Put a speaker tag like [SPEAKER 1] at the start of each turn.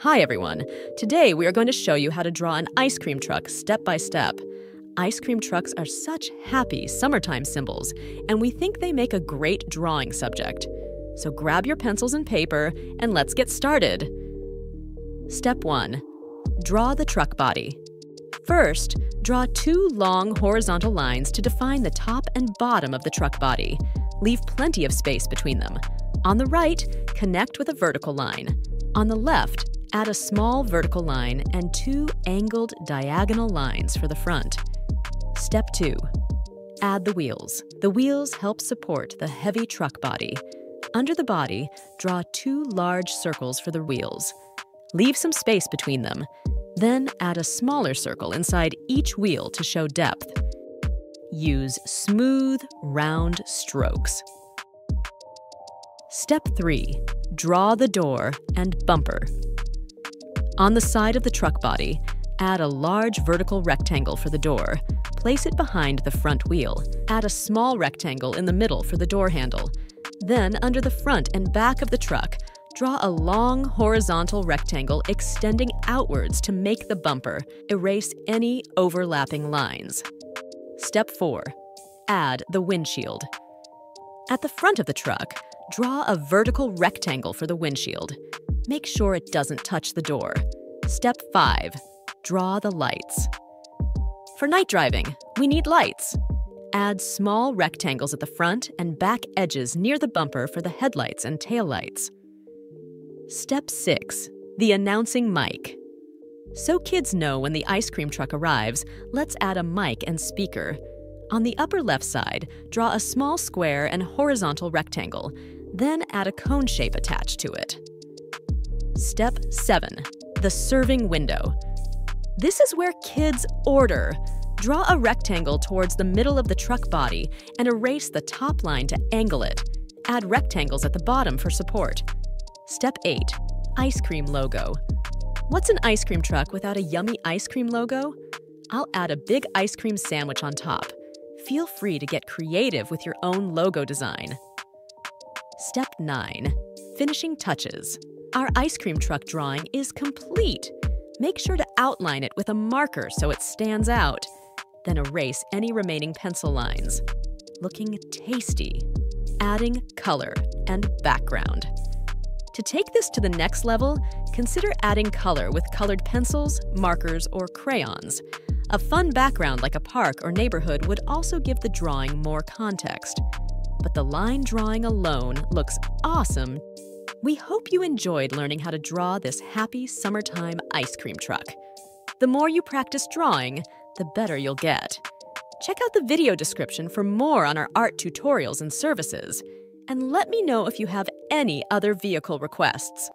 [SPEAKER 1] Hi everyone! Today we are going to show you how to draw an ice cream truck step by step. Ice cream trucks are such happy summertime symbols, and we think they make a great drawing subject. So grab your pencils and paper and let's get started. Step 1. Draw the truck body. First, draw 2 long horizontal lines to define the top and bottom of the truck body. Leave plenty of space between them. On the right, connect with a vertical line. On the left, add a small vertical line and 2 angled diagonal lines for the front. Step 2. Add the wheels. The wheels help support the heavy truck body. Under the body, draw 2 large circles for the wheels. Leave some space between them. Then add a smaller circle inside each wheel to show depth. Use smooth, round strokes. Step 3. Draw the door and bumper. On the side of the truck body, add a large vertical rectangle for the door. Place it behind the front wheel. Add a small rectangle in the middle for the door handle. Then, under the front and back of the truck, draw a long horizontal rectangle extending outwards to make the bumper. Erase any overlapping lines. Step 4. Add the windshield. At the front of the truck, draw a vertical rectangle for the windshield. Make sure it doesn't touch the door. Step 5. Draw the lights. For night driving, we need lights. Add small rectangles at the front and back edges near the bumper for the headlights and taillights. Step 6. The announcing mic. So kids know when the ice cream truck arrives, let's add a mic and speaker. On the upper left side, draw a small square and horizontal rectangle. Then add a cone shape attached to it. Step 7. The serving window. This is where kids order. Draw a rectangle towards the middle of the truck body and erase the top line to angle it. Add rectangles at the bottom for support. Step 8. Ice cream logo. What's an ice cream truck without a yummy ice cream logo? I'll add a big ice cream sandwich on top. Feel free to get creative with your own logo design. Step 9. Finishing touches. Our ice cream truck drawing is complete. Make sure to outline it with a marker so it stands out. Then erase any remaining pencil lines. Looking tasty. Adding color and background. To take this to the next level, consider adding color with colored pencils, markers, or crayons. A fun background like a park or neighborhood would also give the drawing more context. But the line drawing alone looks awesome. We hope you enjoyed learning how to draw this happy summertime ice cream truck. The more you practice drawing, the better you'll get. Check out the video description for more on our art tutorials and services. And let me know if you have any other vehicle requests.